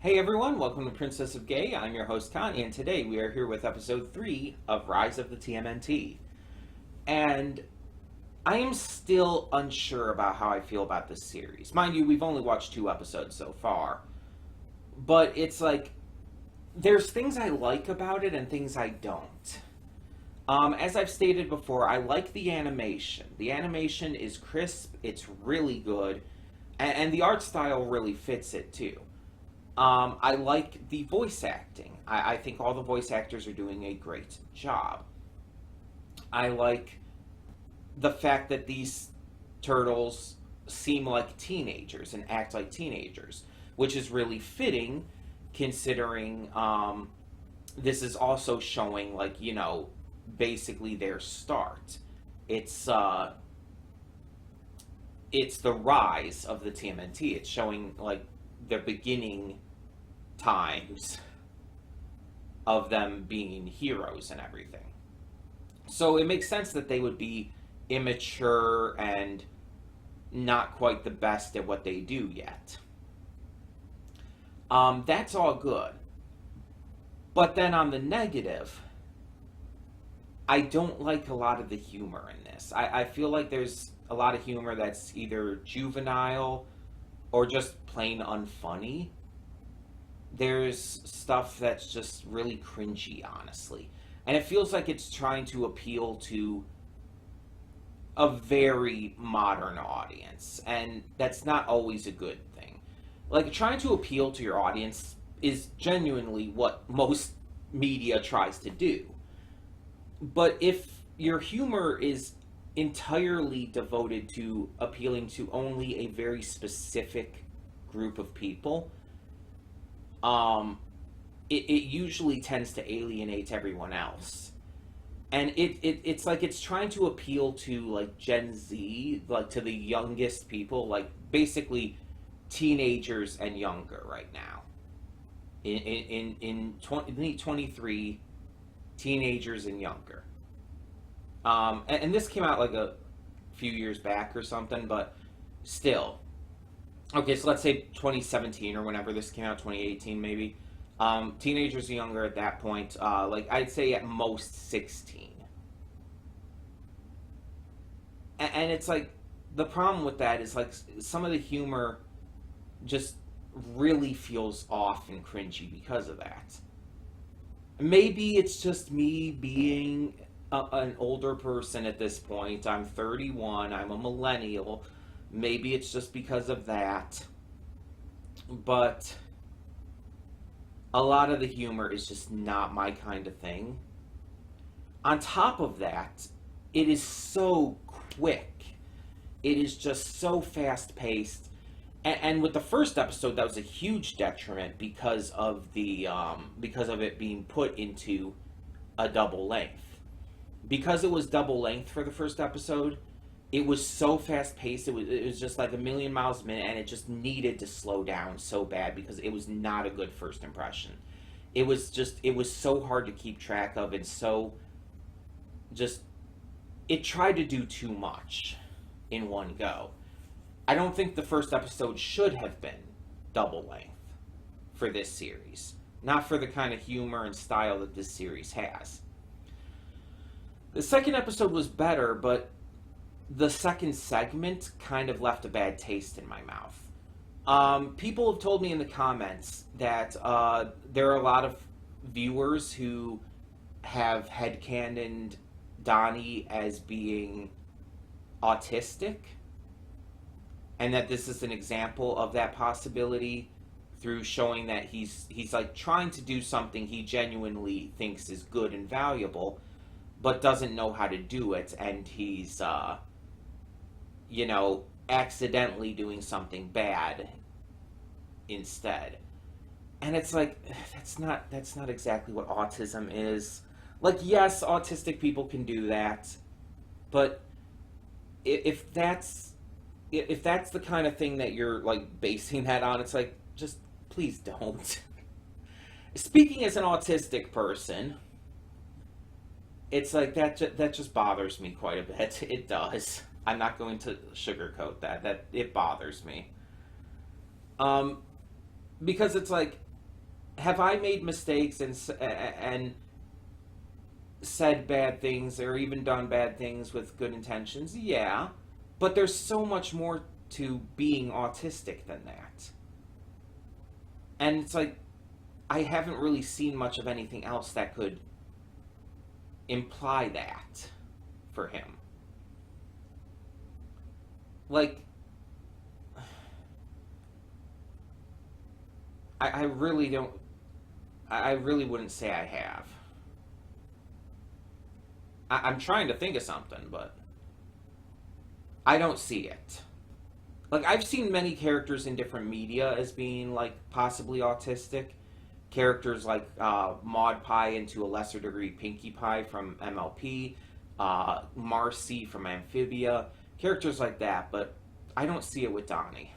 Hey everyone, welcome to Princess of Gay. I'm your host Connie, and today we are here with episode 3 of Rise of the TMNT. And I am still unsure about how I feel about this series. Mind you, we've only watched 2 episodes so far. But it's like, there's things I like about it and things I don't. As I've stated before, I like the animation. The animation is crisp, it's really good, and the art style really fits it too. I like the voice acting. I think all the voice actors are doing a great job. I like the fact that these turtles seem like teenagers and act like teenagers, which is really fitting considering this is also showing, like, basically their start. It's the rise of the TMNT. It's showing, like, the beginning times of them being heroes and everything. So it makes sense that they would be immature and not quite the best at what they do yet. That's all good. But then on the negative, I don't like a lot of the humor in this. I feel like there's a lot of humor that's either juvenile or just plain unfunny. There's stuff that's just really cringy, honestly. And it feels like it's trying to appeal to a very modern audience. And that's not always a good thing. Like, trying to appeal to your audience is genuinely what most media tries to do. But if your humor is entirely devoted to appealing to only a very specific group of people, it usually tends to alienate everyone else. And it's like it's trying to appeal to, like, Gen Z, like, to the youngest people, like, basically teenagers and younger right now. In 2023, teenagers and younger. And this came out like a few years back or something, but still. Okay, so let's say 2017 or whenever this came out, 2018 maybe. Teenagers and younger at that point, like, I'd say at most 16. And it's like, the problem with that is, like, some of the humor just really feels off and cringy because of that. Maybe it's just me being an older person at this point. I'm 31, I'm a millennial. Maybe it's just because of that. But a lot of the humor is just not my kind of thing. On top of that, it is so quick. It is just so fast-paced. And with the first episode, that was a huge detriment because of it being put into a double length. Because it was double length for the first episode, it was so fast paced. It was just like a million miles a minute, and it just needed to slow down so bad because it was not a good first impression. It was so hard to keep track of, and so just, it tried to do too much in one go. I don't think the first episode should have been double length for this series. Not for the kind of humor and style that this series has. The second episode was better, but the second segment kind of left a bad taste in my mouth. People have told me in the comments that there are a lot of viewers who have headcanoned Donnie as being autistic, and that this is an example of that possibility through showing that he's like trying to do something he genuinely thinks is good and valuable, but doesn't know how to do it, and he's accidentally doing something bad instead. And it's like, that's not exactly what autism is. Like, yes, autistic people can do that, but if that's the kind of thing that you're, like, basing that on, it's like, just please don't. Speaking as an autistic person, it's like that just bothers me quite a bit. It does. I'm not going to sugarcoat that it bothers me. Because it's like, have I made mistakes and said bad things or even done bad things with good intentions? Yeah, but there's so much more to being autistic than that. And it's like I haven't really seen much of anything else that could imply that for him. Like, I really don't. I really wouldn't say I have. I'm trying to think of something, but I don't see it. Like, I've seen many characters in different media as being, like, possibly autistic. Characters like Maud Pie, and to a lesser degree Pinkie Pie from MLP, Marcy from Amphibia, characters like that, but I don't see it with Donnie.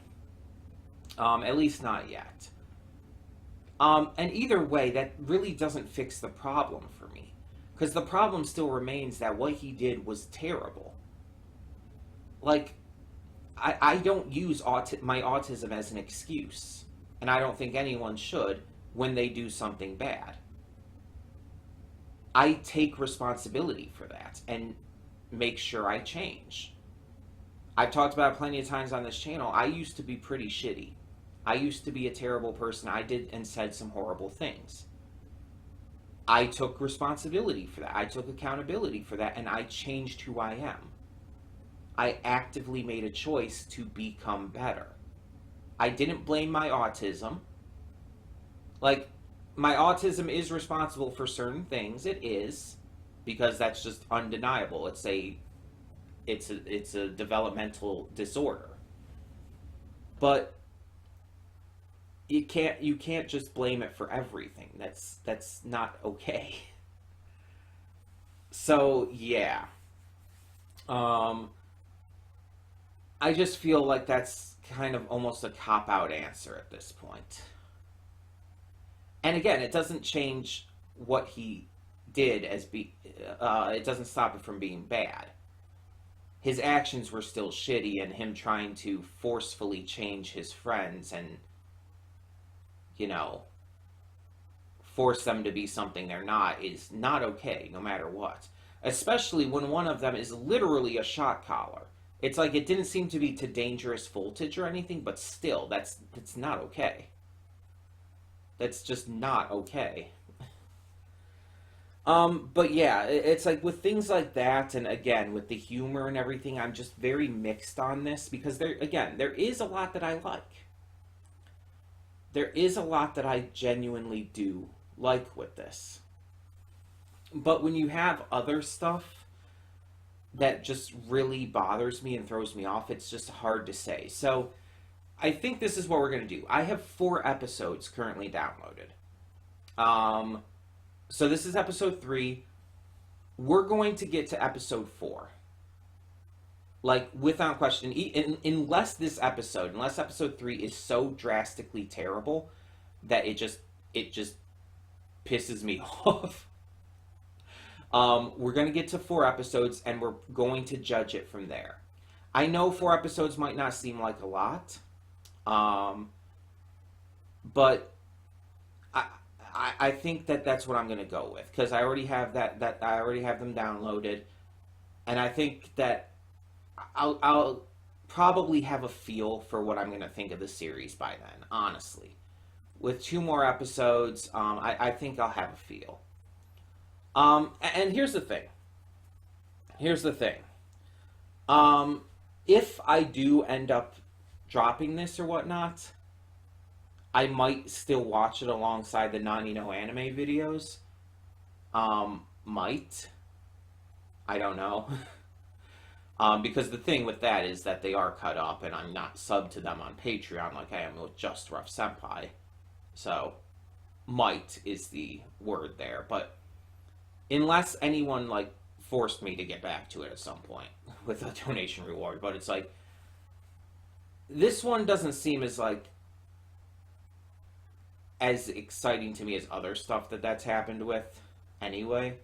At least not yet. And either way, that really doesn't fix the problem for me. Because the problem still remains that what he did was terrible. Like, I don't use my autism as an excuse. And I don't think anyone should when they do something bad. I take responsibility for that and make sure I change. I've talked about it plenty of times on this channel. I used to be pretty shitty. I used to be a terrible person. I did and said some horrible things. I took responsibility for that. I took accountability for that, and I changed who I am. I actively made a choice to become better. I didn't blame my autism. Like, my autism is responsible for certain things. It is, because that's just undeniable. It's a developmental disorder. But you can't just blame it for everything. That's not okay. So yeah. I just feel like that's kind of almost a cop-out answer at this point. And again, it doesn't change what he did it doesn't stop it from being bad. His actions were still shitty, and him trying to forcefully change his friends and, force them to be something they're not is not okay, no matter what. Especially when one of them is literally a shot caller. It's like it didn't seem to be to dangerous voltage or anything, but still, that's not okay. That's just not okay. But yeah, it's like with things like that, and again, with the humor and everything, I'm just very mixed on this, because there is a lot that I like. There is a lot that I genuinely do like with this. But when you have other stuff that just really bothers me and throws me off, it's just hard to say. So I think this is what we're going to do. I have 4 episodes currently downloaded. So this is episode 3. We're going to get to episode 4. Like, without question. Unless episode 3 is so drastically terrible that it just pisses me off. We're going to get to 4 episodes, and we're going to judge it from there. I know 4 episodes might not seem like a lot, but I think that's what I'm going to go with, because I already have that I already have them downloaded, and I think that I'll probably have a feel for what I'm going to think of the series by then, honestly. With 2 more episodes, I think I'll have a feel. And here's the thing. If I do end up dropping this or whatnot, I might still watch it alongside the Nani no Anime videos. Might. I don't know. Because the thing with that is that they are cut up, and I'm not subbed to them on Patreon like I am with Just Rough Senpai. So, might is the word there. But unless anyone, forced me to get back to it at some point with a donation reward. But it's like, this one doesn't seem as exciting to me as other stuff that's happened with anyway.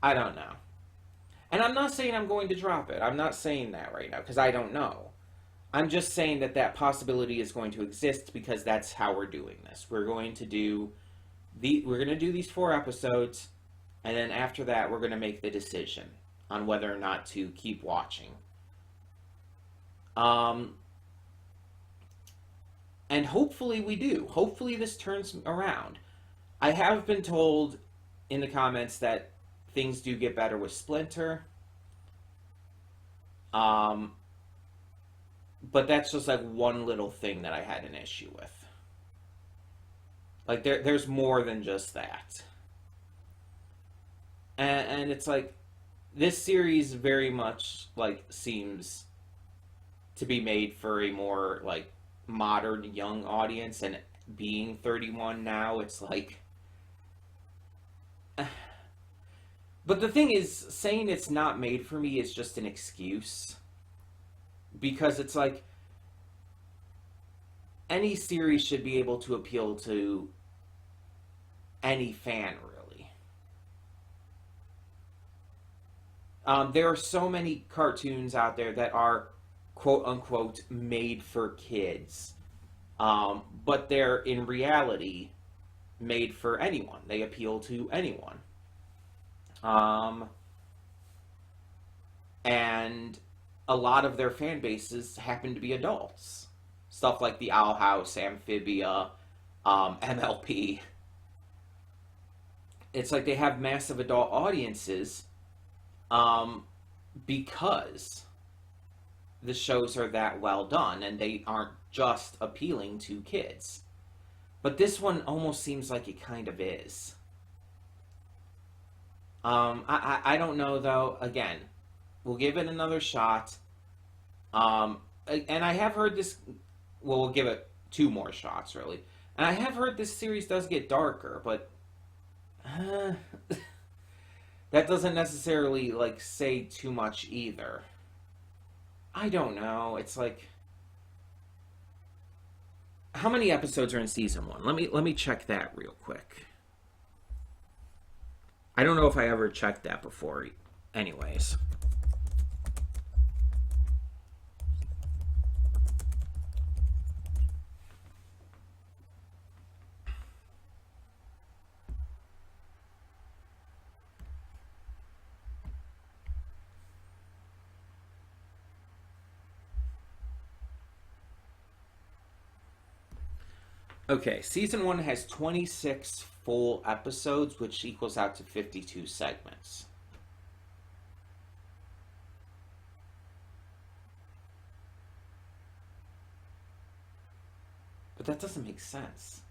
I don't know. And I'm not saying I'm going to drop it. I'm not saying that right now, because I don't know. I'm just saying that that possibility is going to exist because that's how we're doing this. We're going to do these 4 episodes, and then after that we're going to make the decision on whether or not to keep watching. And hopefully we do. Hopefully this turns around. I have been told in the comments that things do get better with Splinter. But that's just like one little thing that I had an issue with. Like there's more than just that. And it's like this series very much like seems to be made for a more like modern young audience, and being 31 now, it's like but the thing is, saying it's not made for me is just an excuse, because it's like any series should be able to appeal to any fan, really. There are so many cartoons out there that are quote unquote made for kids, but they're in reality made for anyone. They appeal to anyone. And a lot of their fan bases happen to be adults. Stuff like the Owl House, Amphibia, MLP. It's like they have massive adult audiences, because the shows are that well done and they aren't just appealing to kids. But this one almost seems like it kind of is. I don't know though. Again, we'll give it another shot. And I have heard this. Well, we'll give it 2 more shots, really. And I have heard this series does get darker, but that doesn't necessarily like say too much either. I don't know. It's like, how many episodes are in season 1? Let me check that real quick. I don't know if I ever checked that before. Anyways. Okay, season 1 has 26 full episodes, which equals out to 52 segments. But that doesn't make sense.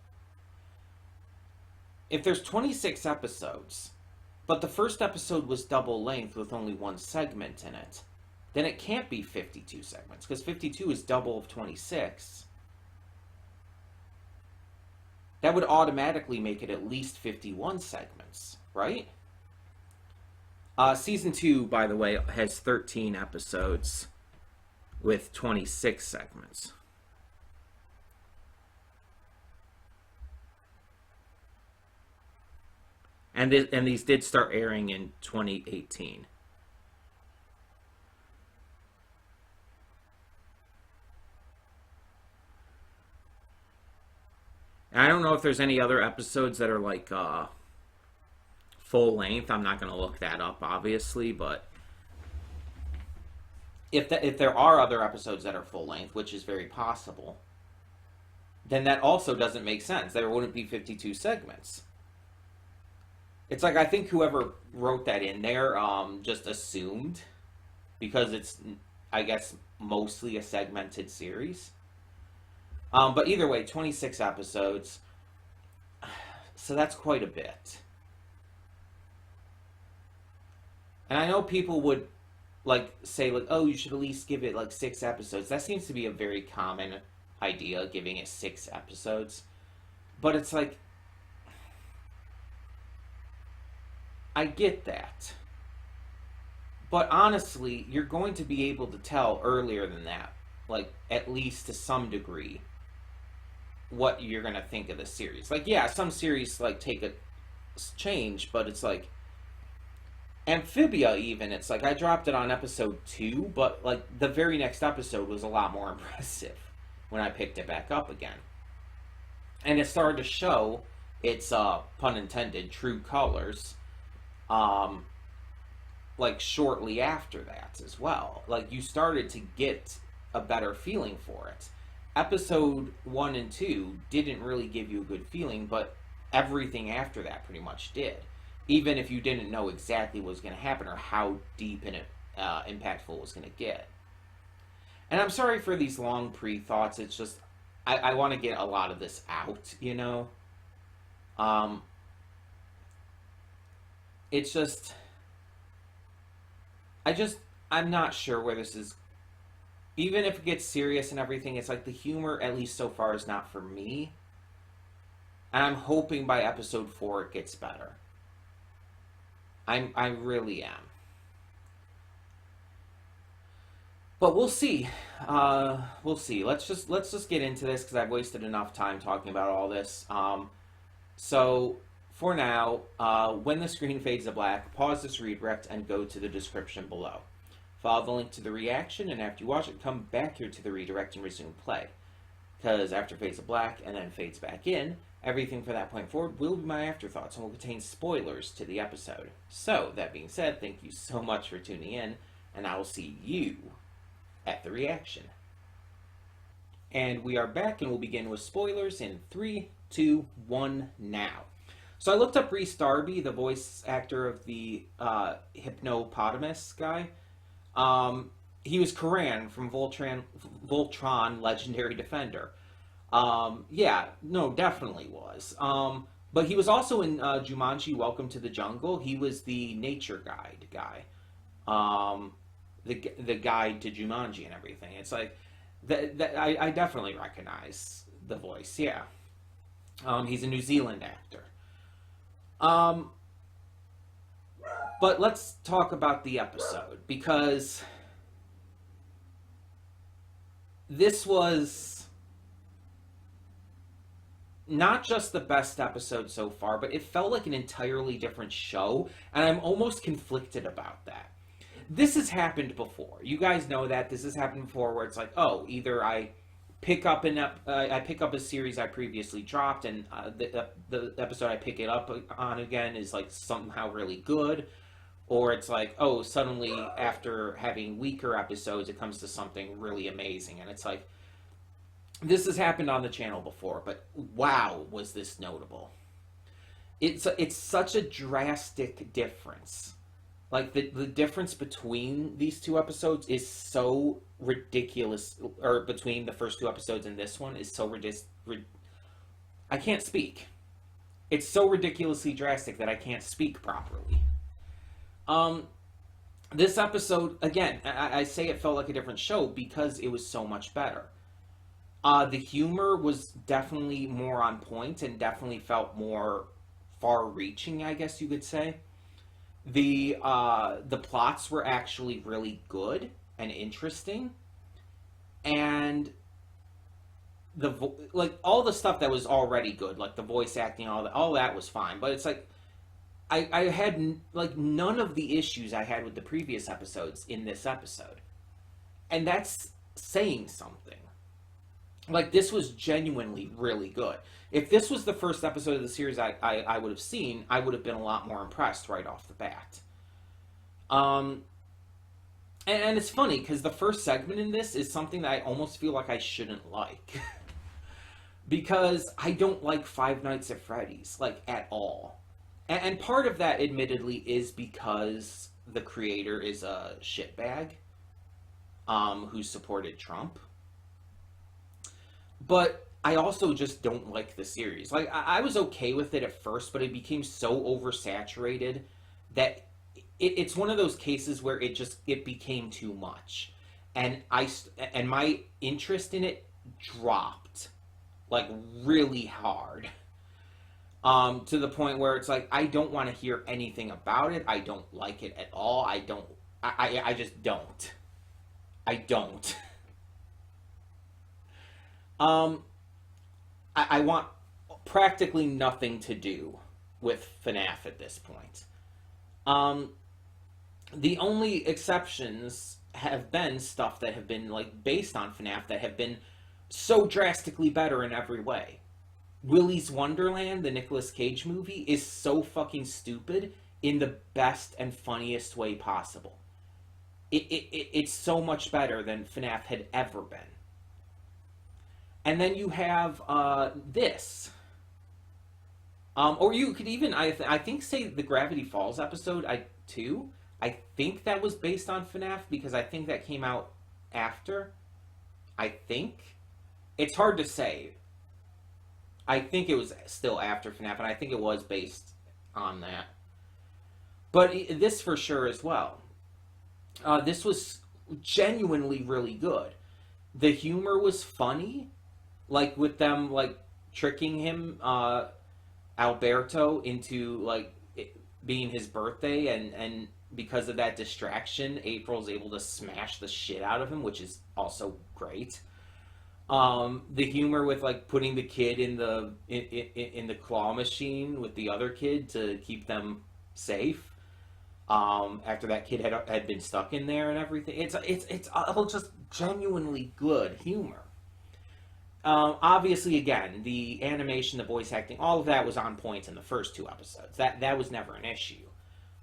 If there's 26 episodes, but the first episode was double length with only 1 segment in it, then it can't be 52 segments, because 52 is double of 26. That would automatically make it at least 51 segments, right? Season 2, by the way, has 13 episodes with 26 segments. And these did start airing in 2018. And I don't know if there's any other episodes that are like full length. I'm not going to look that up, obviously, but if there are other episodes that are full length, which is very possible, then that also doesn't make sense. There wouldn't be 52 segments. It's like, I think whoever wrote that in there just assumed, because it's, I guess, mostly a segmented series. But either way, 26 episodes. So that's quite a bit. And I know people would like say like, oh, you should at least give it like 6 episodes. That seems to be a very common idea, giving it 6 episodes. But it's like, I get that. But honestly, you're going to be able to tell earlier than that, like at least to some degree, what you're going to think of the series. Like, yeah, some series like take a change, but it's like, Amphibia, even, it's like I dropped it on episode 2, but like the very next episode was a lot more impressive when I picked it back up again. And it started to show its pun intended true colors um like shortly after that as well. Like you started to get a better feeling for it. Episode 1 and 2 didn't really give you a good feeling, but everything after that pretty much did. Even if you didn't know exactly what was going to happen or how deep and impactful it was going to get. And I'm sorry for these long pre-thoughts. It's just I want to get a lot of this out, you know. Um, it's just I just I'm not sure where this is. Even if it gets serious and everything, it's like the humor, at least so far, is not for me. And I'm hoping by episode 4 it gets better. I really am. But we'll see. We'll see. Let's just get into this because I've wasted enough time talking about all this. So for now, when the screen fades to black, pause this redirect and go to the description below. Follow the link to the reaction, and after you watch it, come back here to the redirect and resume play. Because after it fades to black and then fades back in, everything from that point forward will be my afterthoughts and will contain spoilers to the episode. So, that being said, thank you so much for tuning in, and I will see you at the reaction. And we are back, and we'll begin with spoilers in 3, 2, 1, now. So I looked up Rhys Darby, the voice actor of the Hypnopotamus guy. He was Karan from Voltron Legendary Defender. Yeah, no, definitely was. But he was also in Jumanji Welcome to the Jungle. He was the nature guide guy. The guide to Jumanji and everything. It's like, I definitely recognize the voice, yeah. He's a New Zealand actor. But let's talk about the episode, because this was not just the best episode so far, but it felt like an entirely different show, and I'm almost conflicted about that. This has happened before. You guys know that. This has happened before where it's like, oh, either I pick up a series I previously dropped, and the episode I pick it up on again is like somehow really good, or it's like, oh, suddenly after having weaker episodes, it comes to something really amazing, and it's like, this has happened on the channel before, but wow, was this notable. It's such a drastic difference. Like, the difference between these two episodes is so ridiculous, or between the first two episodes and this one is so ridiculous. I can't speak. It's so ridiculously drastic that I can't speak properly. This episode, again, I say it felt like a different show because it was so much better. The humor was definitely more on point and definitely felt more far-reaching, I guess you could say. The plots were actually really good and interesting, and like all the stuff that was already good, like the voice acting, all that was fine. But it's like I had like none of the issues I had with the previous episodes in this episode, and that's saying something. Like, this was genuinely really good. If this was the first episode of the series I would have seen, I would have been a lot more impressed right off the bat. And it's funny, because the first segment in this is something that I almost feel like I shouldn't like. Because I don't like Five Nights at Freddy's, like, at all. And part of that, admittedly, is because the creator is a shitbag who supported Trump. But I also just don't like the series. Like, I was okay with it at first, but it became so oversaturated that it's one of those cases where it became too much. And my interest in it dropped, like, really hard. To the point where it's like, I don't want to hear anything about it. I don't like it at all. I just don't. I don't. I want practically nothing to do with FNAF at this point. The only exceptions have been stuff that have been like based on FNAF that have been so drastically better in every way. Willy's Wonderland, the Nicolas Cage movie, is so fucking stupid in the best and funniest way possible. It's so much better than FNAF had ever been. And then you have this. Or you could even, I think, say the Gravity Falls episode, too. I think that was based on FNAF because I think that came out after. I think. It's hard to say. I think it was still after FNAF, and I think it was based on that. But this for sure as well. This was genuinely really good. The humor was funny, like with them like tricking him, Alberto, into like it being his birthday, and because of that distraction, April's able to smash the shit out of him, which is also great. The humor with like putting the kid in the claw machine with the other kid to keep them safe. After that kid had been stuck in there and everything, it's all just genuinely good humor. Obviously, again, the animation, the voice acting, all of that was on point in the first two episodes. That was never an issue.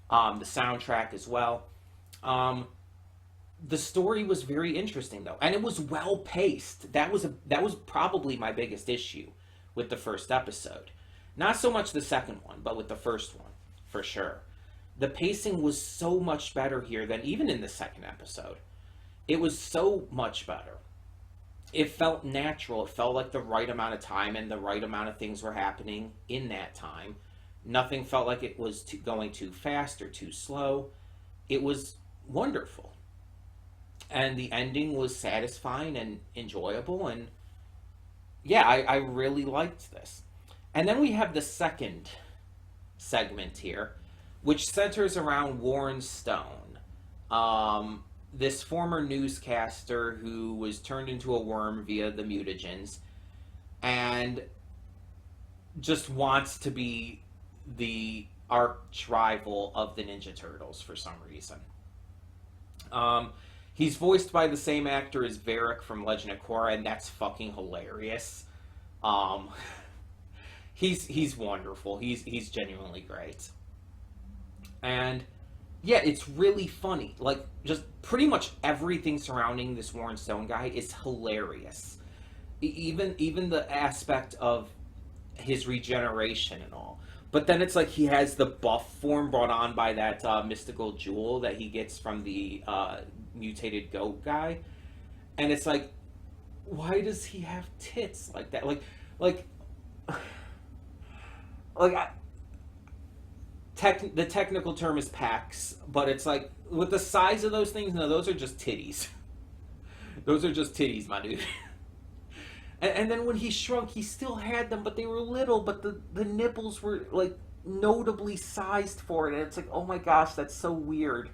The soundtrack as well. The story was very interesting though, and it was well paced. That was probably my biggest issue with the first episode. Not so much the second one, but with the first one, for sure. The pacing was so much better here than even in the second episode. It was so much better. It felt natural. It felt like the right amount of time and the right amount of things were happening in that time. Nothing felt like it was going too fast or too slow. It was wonderful. And the ending was satisfying and enjoyable. And yeah, I really liked this. And then we have the second segment here, which centers around Warren Stone, this former newscaster who was turned into a worm via the mutagens and just wants to be the arch rival of the Ninja Turtles for some reason. He's voiced by the same actor as Varric from Legend of Korra, and that's fucking hilarious. Um, he's wonderful. He's genuinely great. And yeah, it's really funny. Like, just pretty much everything surrounding this Warren Stone guy is hilarious. Even the aspect of his regeneration and all. But then it's like he has the buff form brought on by that mystical jewel that he gets from the mutated goat guy. And it's like, why does he have tits like that? Like, like the technical term is pecs, but it's like with the size of those things, no, those are just titties. Those are just titties, my dude. And then when he shrunk, he still had them, but they were little, but the nipples were like notably sized for it. And it's like, oh my gosh, that's so weird.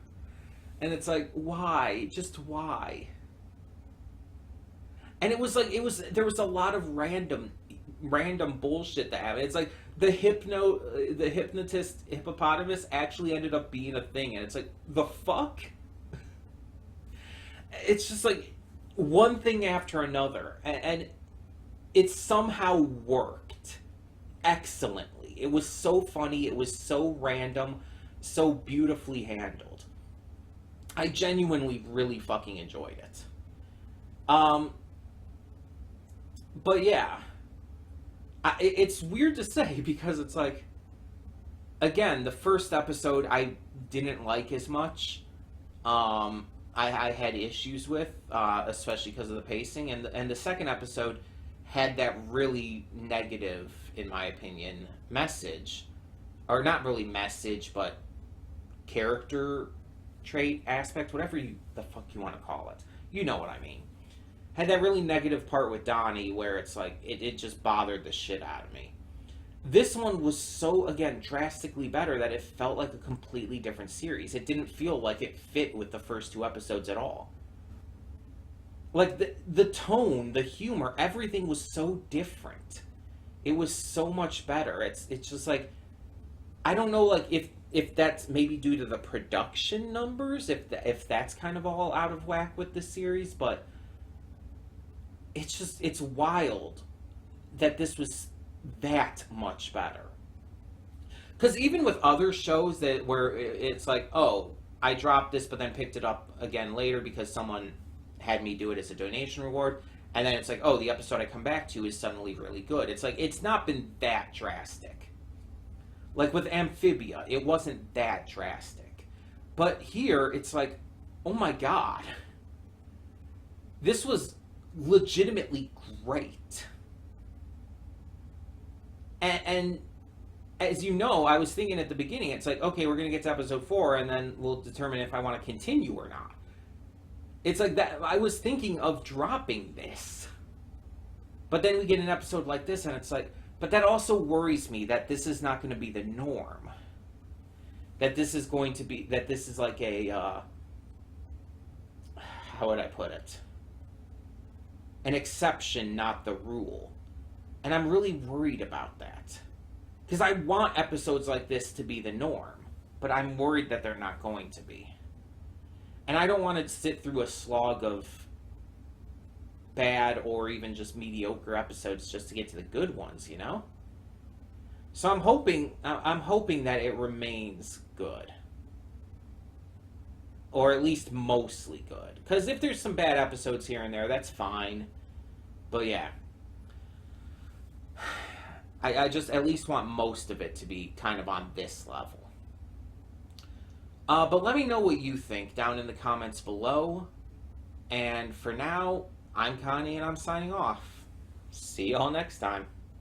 And it's like, why? Just why? And it was like there was a lot of random bullshit that happened. It's like the hypnotist hippopotamus actually ended up being a thing, and it's like, the fuck? It's just like one thing after another, and it somehow worked excellently. It was so funny, it was so random, so beautifully handled. I genuinely really fucking enjoyed it. Um, but yeah, it's weird to say because it's like, again, the first episode I didn't like as much. I had issues with, especially because of the pacing, and the second episode had that really negative, in my opinion, message, or not really message, but character trait aspect, whatever the fuck you want to call it. You know what I mean. Had that really negative part with Donnie where it's like, it just bothered the shit out of me. This one was so, again, drastically better that it felt like a completely different series. It didn't feel like it fit with the first two episodes at all. Like, the tone, the humor, everything was so different. It was so much better. It's just like, I don't know, like, if that's maybe due to the production numbers, if that's kind of all out of whack with the series, but it's wild that this was that much better. Because even with other shows that where it's like, oh, I dropped this but then picked it up again later because someone had me do it as a donation reward, and then it's like, oh, the episode I come back to is suddenly really good. It's like, it's not been that drastic. Like with Amphibia, it wasn't that drastic. But here, it's like, oh my god. This was legitimately great. And as you know, I was thinking at the beginning, it's like, okay, we're going to get to episode 4, and then we'll determine if I want to continue or not. It's like that. I was thinking of dropping this. But then we get an episode like this, and it's like, but that also worries me that this is not going to be the norm. That this is going to be, that this is like a, how would I put it? An exception, not the rule. And I'm really worried about that. Because I want episodes like this to be the norm, but I'm worried that they're not going to be. And I don't want to sit through a slog of bad or even just mediocre episodes just to get to the good ones, you know? So I'm hoping that it remains good. Or at least mostly good. Because if there's some bad episodes here and there, that's fine. But yeah. I just at least want most of it to be kind of on this level. But let me know what you think down in the comments below. And for now, I'm Connie and I'm signing off. See y'all next time.